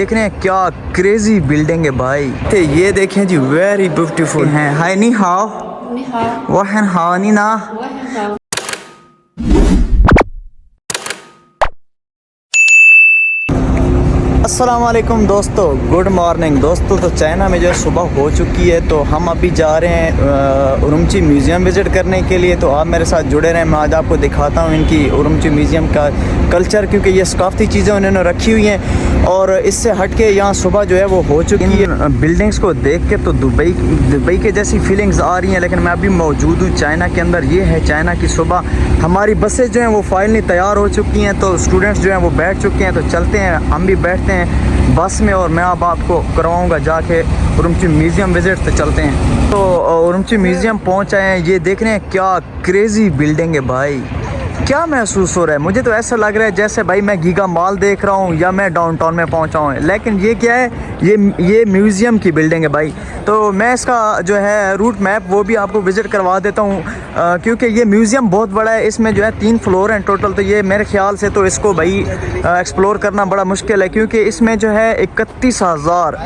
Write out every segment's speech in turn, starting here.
देख रहे हैं क्या क्रेजी बिल्डिंग है भाई। ये देखें जी, वेरी ब्यूटीफुल है। हाय नी हाओ, 你好， वहन हाओ नी ना। 我很好。 अस्सलाम वालेकुम दोस्तों, गुड मॉर्निंग दोस्तों। तो चाइना में जो सुबह हो चुकी है, तो हम अभी जा रहे हैं उरुमची म्यूज़ियम विज़िट करने के लिए। तो आप मेरे साथ जुड़े रहें, मैं आज आपको दिखाता हूँ इनकी उरुमची म्यूज़ियम का कल्चर, क्योंकि ये सकाफ़ती चीज़ें उन्होंने रखी हुई हैं। और इससे हट के यहाँ सुबह जो है वो हो चुकी है। बिल्डिंग्स को देख के तो दुबई के जैसी फीलिंग्स आ रही हैं, लेकिन मैं अभी मौजूद हूँ चाइना के अंदर। ये है चाइना की सुबह। हमारी बसें जो हैं वो फाइनली तैयार हो चुकी हैं, तो स्टूडेंट्स जो हैं वो बैठ चुके हैं। तो चलते हैं, हम भी बैठते हैं बस में, और मैं अब आपको करवाऊंगा जाके उरुमची म्यूज़ियम विज़िट। तो चलते हैं। तो उरुमची म्यूज़ियम पहुंच आए हैं। ये देख रहे हैं क्या क्रेजी बिल्डिंग है भाई। क्या महसूस हो रहा है, मुझे तो ऐसा लग रहा है जैसे भाई मैं गीगा मॉल देख रहा हूँ या मैं डाउनटाउन में पहुँचा हूँ। लेकिन ये क्या है, ये म्यूज़ियम की बिल्डिंग है भाई। तो मैं इसका जो है रूट मैप वो भी आपको विज़िट करवा देता हूँ, क्योंकि ये म्यूज़ियम बहुत बड़ा है। इसमें जो है 3 फ्लोर हैं टोटल। तो ये मेरे ख्याल से तो इसको भाई एक्सप्लोर करना बड़ा मुश्किल है, क्योंकि इसमें जो है 31,000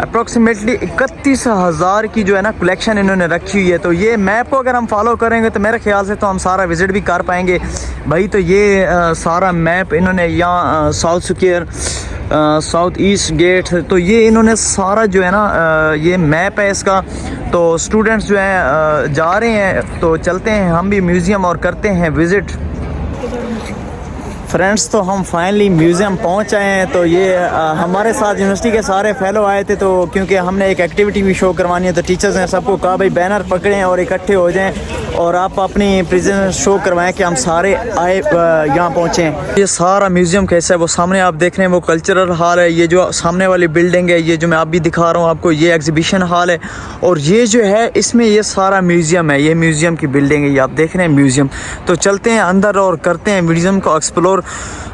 अप्रॉक्सीमेटली 31,000 की जो है ना कलेक्शन इन्होंने रखी हुई है। तो ये मैप को अगर हम फॉलो करेंगे तो मेरे ख्याल से तो हम सारा विज़िट भी कर पाएंगे भाई। तो ये सारा मैप इन्होंने यहाँ south square, south east gate, तो ये इन्होंने सारा जो है ना ये मैप है इसका। तो स्टूडेंट्स जो हैं जा रहे हैं, तो चलते हैं हम भी म्यूज़ियम और करते हैं विज़िट। फ्रेंड्स, तो हम फाइनली म्यूज़ियम पहुंच आए हैं। तो ये हमारे साथ यूनिवर्सिटी के सारे फेलो आए थे, तो क्योंकि हमने एक एक्टिविटी भी शो करवानी है, तो टीचर्स ने सबको कहा भाई बैनर पकड़ें और इकट्ठे हो जाएं और आप अपनी प्रेजेंस शो करवाएं कि हम सारे आए यहाँ पहुँचे हैं। ये सारा म्यूज़ियम कैसा है वो सामने आप देख रहे हैं, वो कल्चरल हॉल है। ये जो सामने वाली बिल्डिंग है, ये जो मैं आप भी दिखा रहा हूँ आपको, ये एग्जीबिशन हॉल है। और ये जो है इसमें ये सारा म्यूज़ियम है, ये म्यूज़ियम की बिल्डिंग है, ये आप देख रहे हैं म्यूज़ियम। तो चलते हैं अंदर और करते हैं म्यूज़ियम को एक्सप्लोर।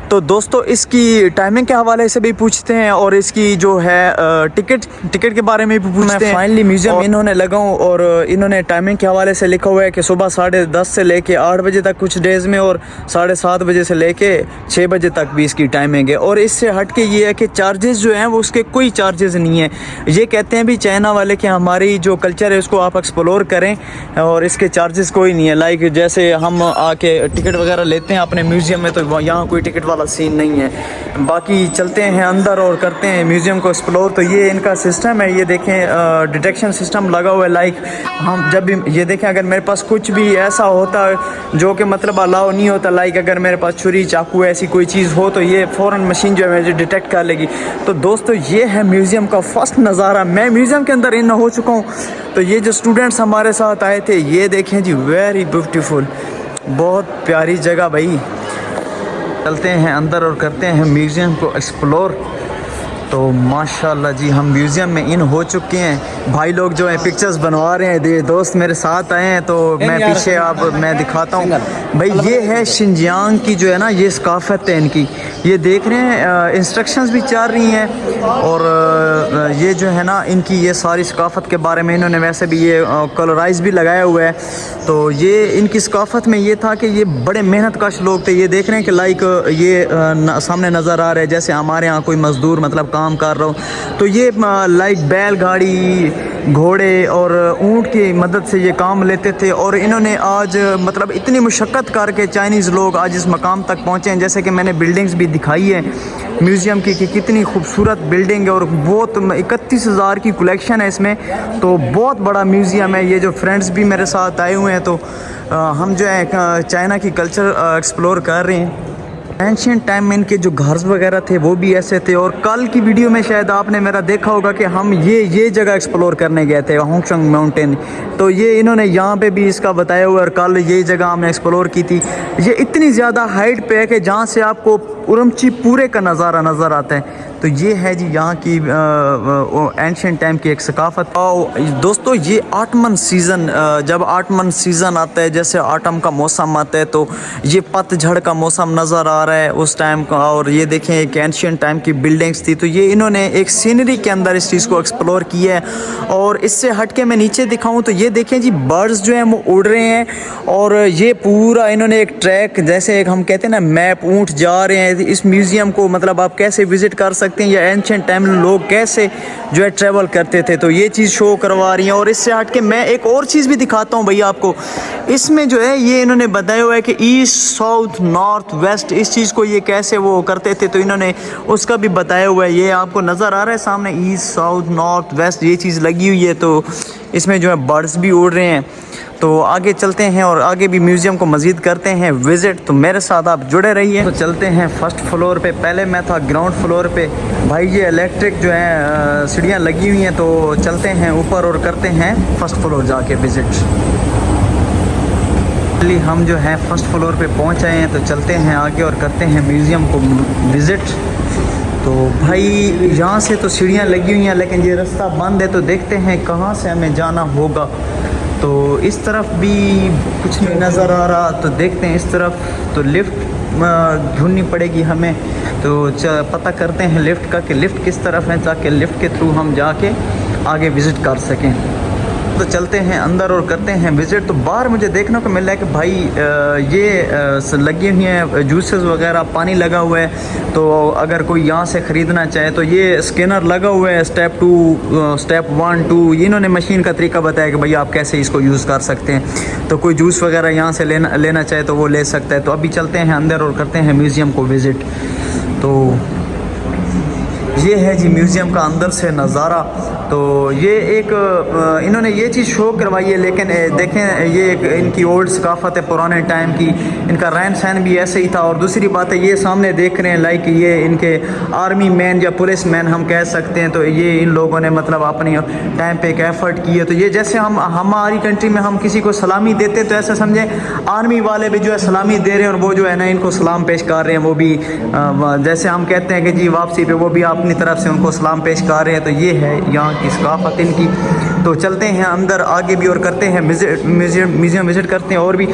तो दोस्तों, इसकी टाइमिंग के हवाले से भी पूछते हैं और इसकी जो है टिकट के बारे में भी पूछते हैं। फाइनली म्यूज़ियम इन्होंने लगाऊं, और इन्होंने टाइमिंग के हवाले से लिखा हुआ है कि सुबह 10:30 से लेके 8 बजे तक कुछ डेज़ में, और 7:30 बजे से लेके 6 बजे तक भी इसकी टाइमिंग है। और इससे हट के ये है कि चार्जेस जो हैं वो उसके कोई चार्जेस नहीं है। ये कहते हैं भी चाइना वाले कि हमारी जो कल्चर है उसको आप एक्सप्लोर करें और इसके चार्जेस कोई नहीं है। लाइक जैसे हम आके टिकट वगैरह लेते हैं अपने म्यूज़ियम में, तो यहाँ कोई टिकट वाला सीन नहीं है। बाकी चलते हैं अंदर और करते हैं म्यूज़ियम को एक्सप्लोर। तो ये इनका सिस्टम है, ये देखें डिटेक्शन सिस्टम लगा हुआ है। लाइक हम जब भी ये देखें, अगर मेरे पास कुछ भी ऐसा होता है जो कि मतलब अलाउ नहीं होता, लाइक अगर मेरे पास छुरी चाकू ऐसी कोई चीज़ हो, तो ये फ़ौरन मशीन जो है मुझे डिटेक्ट कर लेगी। तो दोस्तों, ये है म्यूज़ियम का फर्स्ट नज़ारा। मैं म्यूज़ियम के अंदर इन हो चुका हूँ। तो ये जो स्टूडेंट्स हमारे साथ आए थे, ये देखें जी, वेरी ब्यूटीफुल, बहुत प्यारी जगह भाई। चलते हैं अंदर और करते हैं म्यूज़ियम को एक्सप्लोर। तो माशाल्लाह जी, हम म्यूज़ियम में इन हो चुके हैं। भाई लोग जो है पिक्चर्स बनवा रहे हैं, दोस्त मेरे साथ आए हैं, तो मैं पीछे आप मैं दिखाता हूँ भाई। ये है शिनजियांग की जो है ना ये सकाफ़त है इनकी। ये देख रहे हैं इंस्ट्रक्शंस भी चल रही हैं, और ये जो है ना इनकी ये सारी सकाफ़त के बारे में इन्होंने वैसे भी ये कलराइज भी लगाया हुआ है। तो ये इनकी सकाफ़त में ये था कि ये बड़े मेहनत कश लोग थे। ये देख रहे हैं कि लाइक ये सामने नज़र आ रहा है जैसे हमारे यहाँ कोई मज़दूर मतलब काम कर रहा हूँ। तो ये लाइक बैलगाड़ी, घोड़े और ऊँट की मदद से ये काम लेते थे। और इन्होंने आज मतलब इतनी मुशक्क़त करके चाइनीज़ लोग आज इस मकाम तक पहुँचे हैं। जैसे कि मैंने बिल्डिंग्स भी दिखाई है म्यूज़ियम की कि कितनी खूबसूरत बिल्डिंग है, और बहुत 31,000 की कलेक्शन है इसमें। तो बहुत बड़ा म्यूज़ियम है। ये जो फ्रेंड्स भी मेरे साथ आए हुए हैं, तो हम जो है चाइना की कल्चर एक्सप्लोर कर रहे हैं। एंशिएंट टाइम में इनके जो घर वगैरह थे वो भी ऐसे थे। और कल की वीडियो में शायद आपने मेरा देखा होगा कि हम ये जगह एक्सप्लोर करने गए थे, होंगशंग माउंटेन। तो ये इन्होंने यहाँ पे भी इसका बताया हुआ है, और कल ये जगह हमने एक्सप्लोर की थी। ये इतनी ज़्यादा हाइट पे है कि जहाँ से आपको उरुमची पूरे का नज़ारा नज़र आता है। तो ये है जी यहाँ की एंशिएंट टाइम की एक सकाफ़त। दोस्तों, ये ऑटमन सीज़न, जब ऑटमन सीज़न आता है, जैसे ऑटम का मौसम आता है, तो ये पतझड़ का मौसम नज़र आ रहा है उस टाइम का। और ये देखें एक एंशिएंट टाइम की बिल्डिंग्स थी। तो ये इन्होंने एक सीनरी के अंदर इस चीज़ को एक्सप्लोर किया है। और इससे हट के मैं नीचे दिखाऊँ तो ये देखें जी, बर्ड्स जो हैं वो उड़ रहे हैं। और ये पूरा इन्होंने एक ट्रैक, जैसे एक हम कहते हैं ना मैप, ऊँट जा रहे हैं इस म्यूज़ियम को, मतलब आप कैसे विज़िट कर सकते सकते हैं, या एंशिएंट टाइम में लोग कैसे जो है ट्रैवल करते थे, तो ये चीज़ शो करवा रही हैं। और इससे हट के मैं एक और चीज़ भी दिखाता हूँ भैया आपको। इसमें जो है ये इन्होंने बताया हुआ है कि ईस्ट साउथ नॉर्थ वेस्ट, इस चीज़ को ये कैसे वो करते थे, तो इन्होंने उसका भी बताया हुआ है। ये आपको नज़र आ रहा है सामने, ईस्ट साउथ नॉर्थ वेस्ट ये चीज़ लगी हुई है। तो इसमें जो है बर्ड्स भी उड़ रहे हैं। तो आगे चलते हैं और आगे भी म्यूज़ियम को मज़ीद करते हैं विज़िट, तो मेरे साथ आप जुड़े रहिए। तो चलते हैं फर्स्ट फ्लोर पे। पहले मैं था ग्राउंड फ्लोर पे भाई, ये इलेक्ट्रिक जो है सीढ़ियाँ लगी हुई हैं, तो चलते हैं ऊपर और करते हैं फर्स्ट फ्लोर जाके विज़िट। हम जो है फर्स्ट फ्लोर पे पहुंच आए हैं, तो चलते हैं आगे और करते हैं म्यूज़ियम को विज़िट। तो भाई यहाँ से तो सीढ़ियाँ लगी हुई हैं, लेकिन ये रास्ता बंद है, तो देखते हैं कहाँ से हमें जाना होगा। तो इस तरफ भी कुछ नहीं नज़र आ रहा, तो देखते हैं इस तरफ। तो लिफ्ट ढूंढनी पड़ेगी हमें, तो पता करते हैं लिफ्ट का कि लिफ्ट किस तरफ है, ताकि लिफ्ट के थ्रू हम जाके आगे विज़िट कर सकें। तो चलते हैं अंदर और करते हैं विज़िट। तो बाहर मुझे देखने को मिल रहा है कि भाई ये लगी हुई हैं जूसेस वगैरह, पानी लगा हुआ है। तो अगर कोई यहाँ से ख़रीदना चाहे तो ये स्कैनर लगा हुआ है, स्टेप 2 स्टेप 1 2, इन्होंने मशीन का तरीका बताया कि भाई आप कैसे इसको यूज़ कर सकते हैं। तो कोई जूस वगैरह यहाँ से लेना चाहे तो वो ले सकता है। तो अभी चलते हैं अंदर और करते हैं म्यूज़ियम को विज़िट। तो ये है जी म्यूज़ियम का अंदर से नज़ारा। तो ये एक इन्होंने ये चीज़ शो करवाई है, लेकिन देखें ये एक इनकी ओल्ड सकाफ़त है पुराने टाइम की, इनका रहन सहन भी ऐसे ही था। और दूसरी बात है, ये सामने देख रहे हैं लाइक ये इनके आर्मी मैन या पुलिस मैन हम कह सकते हैं। तो ये इन लोगों ने मतलब अपनी टाइम पे एक एफ़र्ट की है। तो ये जैसे हम हमारी कंट्री में हम किसी को सलामी देते, तो ऐसा समझे आर्मी वाले भी जो है सलामी दे रहे हैं, और वो जो है ना इनको सलाम पेश कर रहे हैं। वो भी जैसे हम कहते हैं कि जी वापसी पे, वो भी अपनी तरफ से उनको सलाम पेश कर रहे हैं। तो ये है यहाँ की सकाफ़त इनकी। तो चलते हैं अंदर आगे भी और करते हैं म्यूज़ियम विज़िट करते हैं और भी।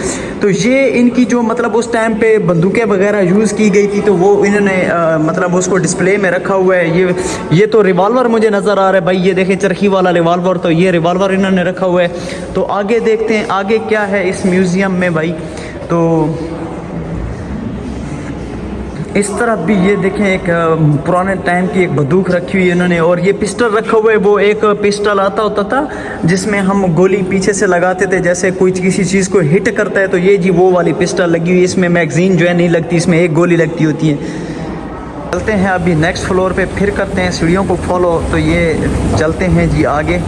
तो ये इनकी जो मतलब उस टाइम पे बंदूकें वगैरह यूज़ की गई थी, तो वो इन्होंने मतलब उसको डिस्प्ले में रखा हुआ है। ये तो रिवॉल्वर मुझे नज़र आ रहा है भाई, ये देखें चरखी वाला रिवॉल्वर, तो ये रिवॉल्वर इन्होंने रखा हुआ है। तो आगे देखते हैं आगे क्या है इस म्यूज़ियम में भाई। तो इस तरफ भी ये देखें एक पुराने टाइम की एक बंदूक रखी हुई है इन्होंने, और ये पिस्टल रखा हुआ है। वो एक पिस्टल आता होता था जिसमें हम गोली पीछे से लगाते थे, जैसे कोई किसी चीज़ को हिट करता है, तो ये जी वो वाली पिस्टल लगी हुई है। इसमें मैगज़ीन जो है नहीं लगती, इसमें एक गोली लगती होती है। चलते हैं अभी नेक्स्ट फ्लोर पे, फिर करते हैं सीढ़ियों को फॉलो। तो ये चलते हैं जी आगे।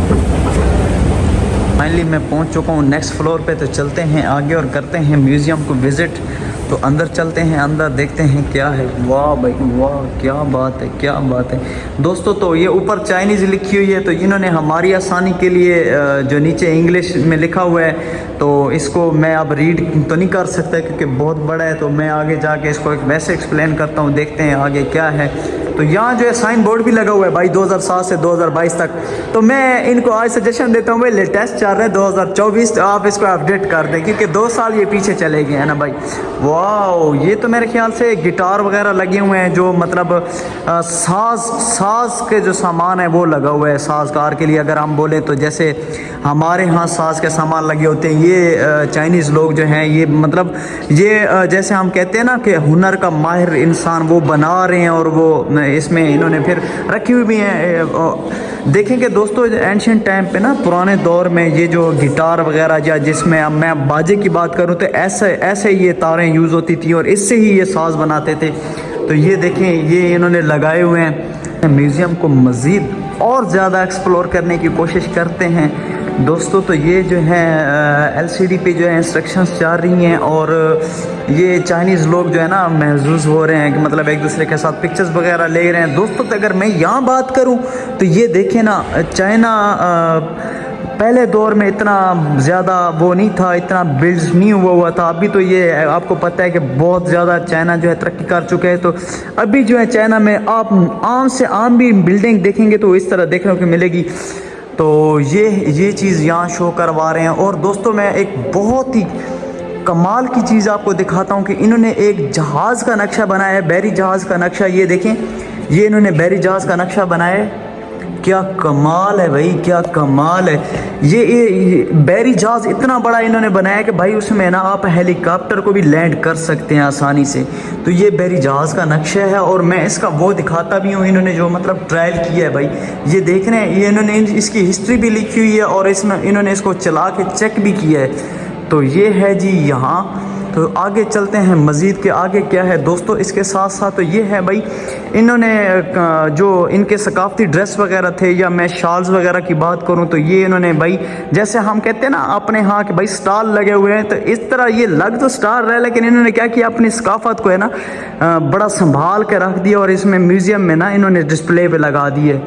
फाइनली मैं पहुंच चुका हूं नेक्स्ट फ्लोर पे। तो चलते हैं आगे और करते हैं म्यूज़ियम को विज़िट। तो अंदर चलते हैं, अंदर देखते हैं क्या है। वाह भाई वाह, क्या बात है, क्या बात है दोस्तों। तो ये ऊपर चाइनीज़ लिखी हुई है, तो इन्होंने हमारी आसानी के लिए जो नीचे इंग्लिश में लिखा हुआ है, तो इसको मैं अब रीड तो नहीं कर सकता क्योंकि बहुत बड़ा है। तो मैं आगे जाके इसको एक वैसे एक्सप्लेन करता हूँ, देखते हैं आगे क्या है। तो यहाँ जो है साइन बोर्ड भी लगा हुआ है भाई 2007 से 2022 तक। तो मैं इनको आज सजेशन देता हूँ भाई, लेटेस्ट चल रहा है 2024, तो आप इसको अपडेट कर दें क्योंकि 2 साल ये पीछे चले गए हैं ना भाई। वाह, ये तो मेरे ख्याल से गिटार वगैरह लगे हुए हैं, जो मतलब साज के जो सामान है वो लगा हुआ है साजकार के लिए। अगर हम बोले तो जैसे हमारे यहाँ साज के सामान लगे होते हैं, ये चाइनीज़ लोग जो हैं ये मतलब ये जैसे हम कहते हैं ना कि हुनर का माहिर इंसान वो बना रहे हैं, और वो इसमें इन्होंने फिर रखी हुई भी हैं। देखेंगे दोस्तों एंशिएंट टाइम पे ना, पुराने दौर में ये जो गिटार वगैरह या जिसमें अब मैं बाजे की बात करूँ तो ऐसे ये तारें यूज़ होती थी और इससे ही ये साज बनाते थे। तो ये देखें ये इन्होंने लगाए हुए हैं। म्यूज़ियम को मज़ीद और ज़्यादा एक्सप्लोर करने की कोशिश करते हैं दोस्तों। तो ये जो है LCD पे जो है इंस्ट्रक्शंस चल रही हैं, और ये चाइनीज़ लोग जो है ना महसूस हो रहे हैं कि मतलब एक दूसरे के साथ पिक्चर्स वगैरह ले रहे हैं दोस्तों। तो अगर मैं यहाँ बात करूँ तो ये देखें ना, चाइना पहले दौर में इतना ज़्यादा वो नहीं था, इतना बिल्ड नहीं हुआ था। अभी तो ये आपको पता है कि बहुत ज़्यादा चाइना जो है तरक्की कर चुका है। तो अभी जो है चाइना में आप आम से आम भी बिल्डिंग देखेंगे तो इस तरह देखने को मिलेगी। तो ये चीज़ यहाँ शो करवा रहे हैं। और दोस्तों मैं एक बहुत ही कमाल की चीज़ आपको दिखाता हूँ कि इन्होंने एक जहाज़ का नक्शा बनाया है, बैरी जहाज़ का नक्शा। ये देखें, ये इन्होंने बैरी जहाज़ का नक्शा बनाया है। क्या कमाल है भाई, क्या कमाल है। ये बैरी जहाज इतना बड़ा इन्होंने बनाया कि भाई उसमें ना आप हेलीकॉप्टर को भी लैंड कर सकते हैं आसानी से। तो ये बैरी जहाज का नक्शा है और मैं इसका वो दिखाता भी हूँ, इन्होंने जो मतलब ट्रायल किया है भाई, ये देख रहे हैं, ये इन्होंने इसकी हिस्ट्री भी लिखी हुई है और इसमें इन्होंने इसको चला के चेक भी किया है। तो ये है जी यहाँ। तो आगे चलते हैं, मज़ीद के आगे क्या है दोस्तों। इसके साथ साथ तो ये है भाई, इन्होंने जो इनके सकाफती ड्रेस वगैरह थे, या मैं शॉल्स वगैरह की बात करूं तो ये इन्होंने भाई, जैसे हम कहते हैं ना अपने यहाँ के भाई स्टार लगे हुए हैं, तो इस तरह ये लग तो स्टार रहे, लेकिन इन्होंने क्या किया, अपनी सकाफत को है ना बड़ा संभाल के रख दिया और इसमें म्यूज़ियम में ना इन्होंने डिस्प्ले पे लगा दिए।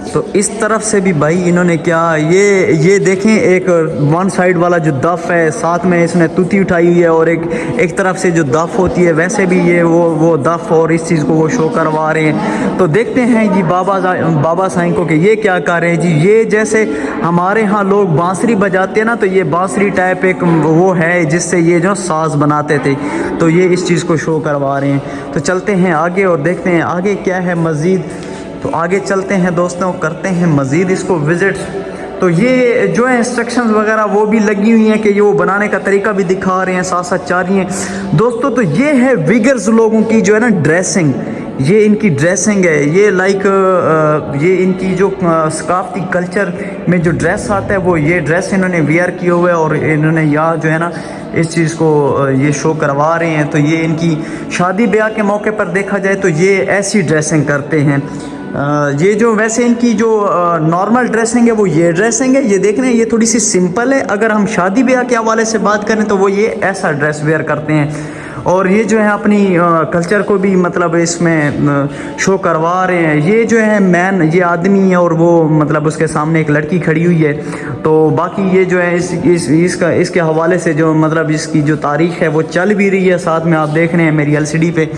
तो इस तरफ से भी भाई इन्होंने क्या, ये देखें, एक वन साइड वाला जो दफ है, साथ में इसने तूती उठाई हुई है, और एक तरफ से जो दफ होती है वैसे भी ये वो दफ और इस चीज़ को वो शो करवा रहे हैं। तो देखते हैं जी बाबा साईं को कि ये क्या कर रहे हैं जी। ये जैसे हमारे यहाँ लोग बांसुरी बजाते हैं ना, तो ये बांसुरी टाइप एक वो है जिससे ये जो साज बनाते थे, तो ये इस चीज़ को शो करवा रहे हैं। तो चलते हैं आगे और देखते हैं आगे क्या है मज़ीद। तो आगे चलते हैं दोस्तों, करते हैं मज़ीद इसको विज़िट। तो ये जो है इंस्ट्रक्शंस वगैरह वो भी लगी हुई हैं कि ये वो बनाने का तरीका भी दिखा रहे हैं, साथ साथ चाह रही हैं दोस्तों। तो ये है विगर्स लोगों की जो है ना ड्रेसिंग, ये इनकी ड्रेसिंग है, ये लाइक ये इनकी जो सकाफती कल्चर में जो ड्रेस आता है वो ये ड्रेस इन्होंने वियर किए हुए है, और इन्होंने यहाँ जो है ना इस चीज़ को ये शो करवा रहे हैं। तो ये इनकी शादी ब्याह के मौके पर देखा जाए तो ये ऐसी ड्रेसिंग करते हैं। ये जो वैसे इनकी जो नॉर्मल ड्रेसिंग है वो ये ड्रेसिंग है, ये देख रहे हैं, ये थोड़ी सी सिंपल है। अगर हम शादी ब्याह के हवाले से बात करें तो वो ये ऐसा ड्रेस वेयर करते हैं, और ये जो है अपनी कल्चर को भी मतलब इसमें शो करवा रहे हैं। ये जो है मैन, ये आदमी है, और वो मतलब उसके सामने एक लड़की खड़ी हुई है। तो बाकी ये जो है इसके हवाले से जो मतलब इसकी जो तारीख़ है वो चल भी रही है, साथ में आप देख रहे हैं मेरी LCD पे।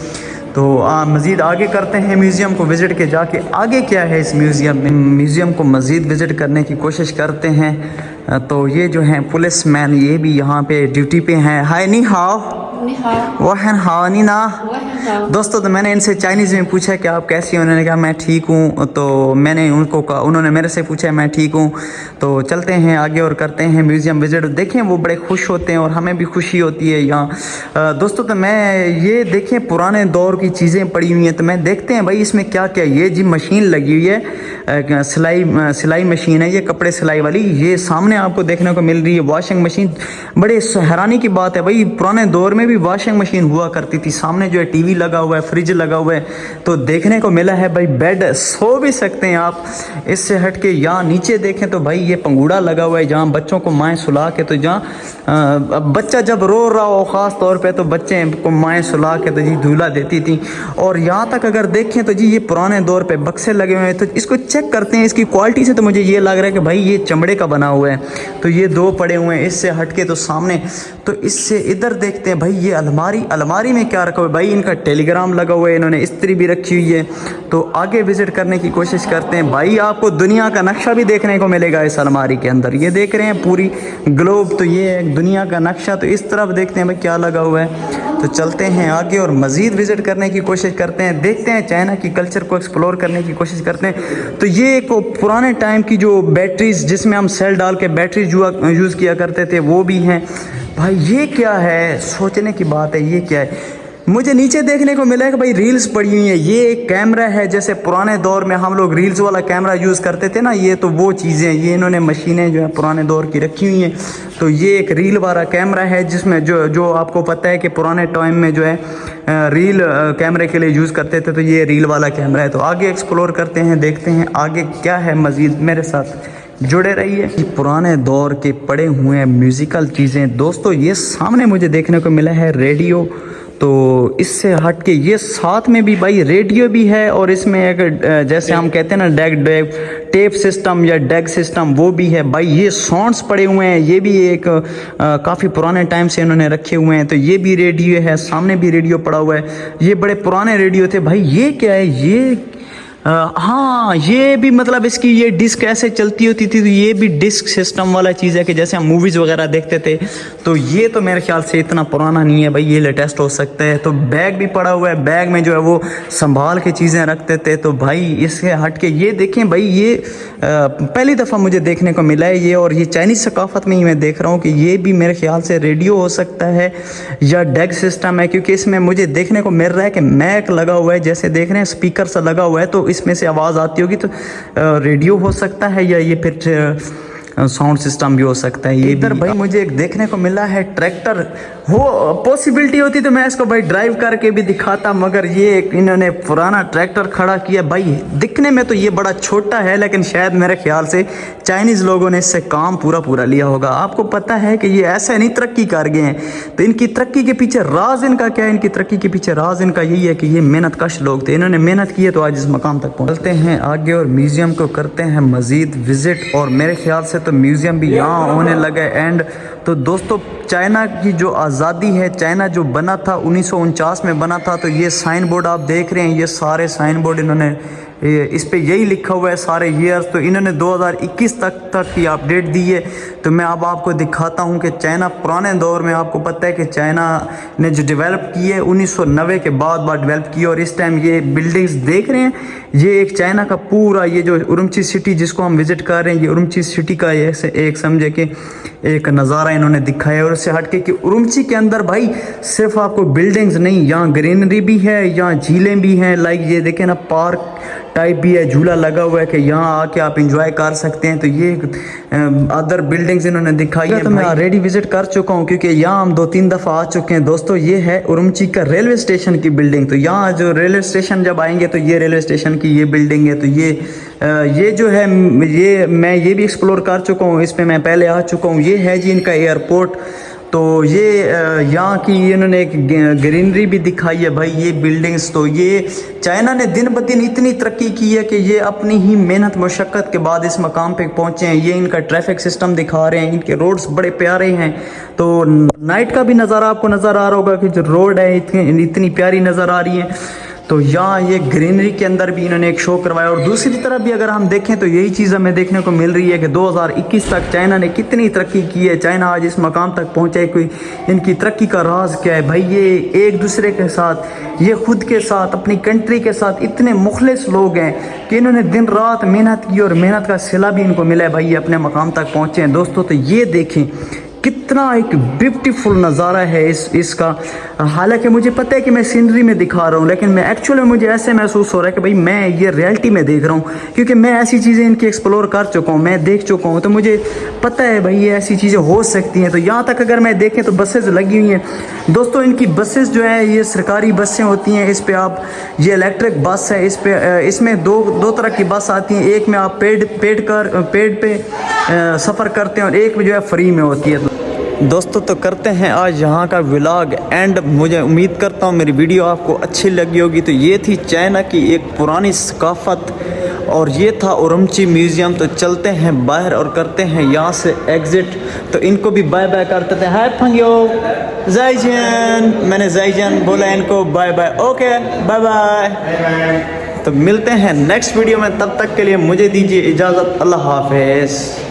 तो मज़ीद आगे करते हैं म्यूज़ियम को विज़िट के, जाके आगे क्या है इस म्यूज़ियम में, म्यूज़ियम को मज़ीद विज़िट करने की कोशिश करते हैं। तो ये जो हैं पुलिस मैन, ये भी यहाँ पे ड्यूटी पे हैं। हाय नी हाओ वहन हाओ नी ना दोस्तों। तो मैंने इनसे चाइनीज़ में पूछा कि आप कैसी हैं, उन्होंने कहा मैं ठीक हूँ। तो मैंने उनको कहा, उन्होंने मेरे से पूछा मैं ठीक हूँ। तो चलते हैं आगे और करते हैं म्यूज़ियम विज़िट। देखें वो बड़े खुश होते हैं और हमें भी खुशी होती है यहाँ दोस्तों। तो मैं ये देखें पुराने दौर की चीज़ें पड़ी हुई हैं, तो मैं देखते हैं भाई इसमें क्या क्या। ये जी मशीन लगी हुई है, सिलाई मशीन है, ये कपड़े सिलाई वाली, ये सामने आपको देखने को मिल रही है। वॉशिंग मशीन, बड़े हैरानी की बात है भाई, पुराने दौर में भी वॉशिंग मशीन हुआ करती थी। सामने जो है टीवी लगा हुआ है, फ्रिज लगा हुआ है, तो देखने को मिला है भाई बेड, सो भी सकते हैं आप। इससे हट के यहाँ नीचे देखें तो भाई ये पंगूड़ा लगा हुआ है, जहाँ बच्चों को माएँ सुला के, तो जहाँ बच्चा जब रो रहा हो ख़ास तौर पे, तो बच्चे को माएँ सुला के तो जी दूल्हा देती थी। और यहाँ तक अगर देखें तो जी ये पुराने दौर पे बक्से लगे हुए हैं। तो इसको चेक करते हैं, इसकी क्वालिटी से तो मुझे ये लग रहा है कि भाई ये चमड़े का बना हुआ है। तो ये दो पड़े हुए हैं, इससे हट के तो सामने, तो इससे इधर देखते हैं भाई ये अलमारी में क्या रखा हुआ है भाई, इनका टेलीग्राम लगा हुआ है, इन्होंने इस्त्री भी रखी हुई है। तो आगे विजिट करने की कोशिश करते हैं भाई, आपको दुनिया का नक्शा भी देखने को मिलेगा इस अलमारी के अंदर। ये देख रहे हैं पूरी ग्लोब, तो ये है दुनिया का नक्शा। तो इस तरफ देखते हैं भाई क्या लगा हुआ है। तो चलते हैं आगे और मज़ीद विज़िट करने की कोशिश करते हैं, देखते हैं चाइना की कल्चर को एक्सप्लोर करने की कोशिश करते हैं। तो ये एक पुराने टाइम की जो बैटरीज, जिसमें हम सेल डाल के बैटरीज यूज़ किया करते थे, वो भी हैं भाई। ये क्या है, सोचने की बात है, ये क्या है। मुझे नीचे देखने को मिला है कि भाई रील्स पड़ी हुई है। ये एक कैमरा है, जैसे पुराने दौर में हम लोग रील्स वाला कैमरा यूज़ करते थे ना, ये तो वो चीज़ें, ये इन्होंने मशीनें जो है पुराने दौर की रखी हुई हैं। तो ये एक रील वाला कैमरा है, जिसमें जो आपको पता है कि पुराने टाइम में जो है रील कैमरे के लिए यूज़ करते थे, तो ये रील वाला कैमरा है। तो आगे एक्सप्लोर करते हैं, देखते हैं आगे क्या है मज़ीद, मेरे साथ जुड़े रहिए। पुराने दौर के पड़े हुए म्यूज़िकल चीज़ें दोस्तों, ये सामने मुझे देखने को मिला है रेडियो। तो इससे हट के ये साथ में भी भाई रेडियो भी है, और इसमें एक जैसे हम कहते हैं ना टेप सिस्टम या डैग सिस्टम, वो भी है भाई। ये साउंड्स पड़े हुए हैं, ये भी एक काफ़ी पुराने टाइम से इन्होंने रखे हुए हैं। तो ये भी रेडियो है, सामने भी रेडियो पड़ा हुआ है, ये बड़े पुराने रेडियो थे भाई। ये क्या है, ये हाँ ये भी मतलब इसकी ये डिस्क ऐसे चलती होती थी, तो ये भी डिस्क सिस्टम वाला चीज़ है कि जैसे हम मूवीज़ वगैरह देखते थे। तो ये तो मेरे ख्याल से इतना पुराना नहीं है भाई, ये लेटेस्ट हो सकता है। तो बैग भी पड़ा हुआ है, बैग में जो है वो संभाल के चीज़ें रखते थे। तो भाई इससे हट के ये देखें भाई, ये पहली दफ़ा मुझे देखने को मिला है ये, और ये चाइनीज़ सकाफ़त में ही मैं देख रहा हूँ कि ये भी मेरे ख्याल से रेडियो हो सकता है या डेक सिस्टम है, क्योंकि इसमें मुझे देखने को मिल रहा है कि मैक लगा हुआ है, जैसे देख रहे हैं स्पीकर सा लगा हुआ है, तो इसमें से आवाज़ आती होगी। तो रेडियो हो सकता है या ये फिर साउंड सिस्टम भी हो सकता है। ये इधर भाई मुझे एक देखने को मिला है ट्रैक्टर, हो पॉसिबिलिटी होती तो मैं इसको भाई ड्राइव करके भी दिखाता, मगर ये इन्होंने पुराना ट्रैक्टर खड़ा किया भाई। दिखने में तो ये बड़ा छोटा है, लेकिन शायद मेरे ख्याल से चाइनीज़ लोगों ने इससे काम पूरा लिया होगा। आपको पता है कि ये ऐसे नहीं तरक्की कर गए हैं, तो इनकी तरक्की के पीछे राज इनका क्या है? इनकी तरक्की के पीछे राज इनका यही है कि ये मेहनत कश लोग थे, इन्होंने मेहनत की है तो आज इस मकाम तक पहुँचते हैं आगे और म्यूज़ियम को करते हैं मज़ीद विज़िट। और मेरे ख्याल से तो म्यूज़ियम भी यहाँ होने लगे एंड। तो दोस्तों चाइना की जो आज़ादी है, चाइना जो बना था 1949 में बना था, तो ये साइन बोर्ड आप देख रहे हैं, ये सारे साइन बोर्ड इन्होंने इस पे यही लिखा हुआ है सारे ईयर्स। तो इन्होंने 2021 तक की अपडेट दी है। तो मैं अब आपको दिखाता हूँ कि चाइना पुराने दौर में, आपको पता है कि चाइना ने जो डेवलप की है 1990 के बाद डेवलप की है। और इस टाइम ये बिल्डिंग्स देख रहे हैं, ये एक चाइना का पूरा ये जो उरुमची सिटी जिसको हम विज़िट कर रहे हैं, ये उरुमची सिटी का एक समझे कि एक नज़ारा इन्होंने दिखाया। और उससे हट के कि उरुमची के अंदर भाई सिर्फ आपको बिल्डिंग्स नहीं, यहाँ ग्रीनरी भी है, यहाँ झीलें भी हैं, लाइक ये देखें ना पार्क टाइप भी है, झूला लगा हुआ है कि यहाँ आके आप इंजॉय कर सकते हैं। तो ये अदर बिल्डिंग्स इन्होंने दिखाई है। तो मैं ऑलरेडी विजिट कर चुका हूँ, क्योंकि यहाँ हम 2-3 दफ़ा आ चुके हैं दोस्तों। ये है उरुमची का रेलवे स्टेशन की बिल्डिंग। तो यहाँ जो रेलवे स्टेशन जब आएंगे तो ये रेलवे स्टेशन की ये बिल्डिंग है। तो ये जो है मैं ये भी एक्सप्लोर कर चुका हूँ, इस पर मैं पहले आ चुका हूँ। ये है जी इनका एयरपोर्ट। तो ये यहाँ की इन्होंने एक ग्रीनरी भी दिखाई है भाई, ये बिल्डिंग्स। तो ये चाइना ने दिन ब दिन इतनी तरक्की की है कि ये अपनी ही मेहनत मशक्क़त के बाद इस मकाम पे पहुँचे हैं। ये इनका ट्रैफिक सिस्टम दिखा रहे हैं, इनके रोड्स बड़े प्यारे हैं। तो नाइट का भी नज़ारा आपको नज़र आ रहा होगा कि जो रोड है इतनी प्यारी नज़र आ रही है। तो यहाँ ये ग्रीनरी के अंदर भी इन्होंने एक शो करवाया। और दूसरी तरफ भी अगर हम देखें तो यही चीज़ हमें देखने को मिल रही है कि 2021 तक चाइना ने कितनी तरक्की की है। चाइना आज इस मकाम तक पहुँचा है, कोई इनकी तरक्की का राज क्या है भाई? ये एक दूसरे के साथ, ये खुद के साथ, अपनी कंट्री के साथ इतने मुखलिस लोग हैं कि इन्होंने दिन रात मेहनत की और मेहनत का सिला भी इनको मिला है भाई, ये अपने मकाम तक पहुँचे हैं दोस्तों। तो ये देखें कितना एक ब्यूटीफुल नज़ारा है इसका। हालांकि मुझे पता है कि मैं सीनरी में दिखा रहा हूँ, लेकिन मैं एक्चुअली मुझे ऐसे महसूस हो रहा है कि भाई मैं ये रियलिटी में देख रहा हूँ, क्योंकि मैं ऐसी चीज़ें इनकी एक्सप्लोर कर चुका हूँ, मैं देख चुका हूँ। तो मुझे पता है भाई ये ऐसी चीज़ें हो सकती हैं। तो यहाँ तक अगर मैं देखें तो बसेज लगी हुई हैं दोस्तों। इनकी बसेस जो है ये सरकारी बसें होती हैं। इस पर आप, ये इलेक्ट्रिक बस है, इसमें दो तरह की बस आती हैं। एक में आप पेड पे सफ़र करते हैं और एक में जो है फ्री में होती है। दोस्तों तो करते हैं आज यहाँ का व्लॉग एंड। मुझे उम्मीद करता हूँ मेरी वीडियो आपको अच्छी लगी होगी। तो ये थी चाइना की एक पुरानी सकाफ़त और ये था उरुमची म्यूज़ियम। तो चलते हैं बाहर और करते हैं यहाँ से एग्ज़िट। तो इनको भी बाय बाय करते थे। हाय फंगियो ज़ाइजियन, मैंने ज़ाइजियन बोला इनको bye bye. Okay bye bye. तो मिलते हैं नेक्स्ट वीडियो में, तब तक के लिए मुझे दीजिए इजाज़त। अल्लाह हाफ़िज़।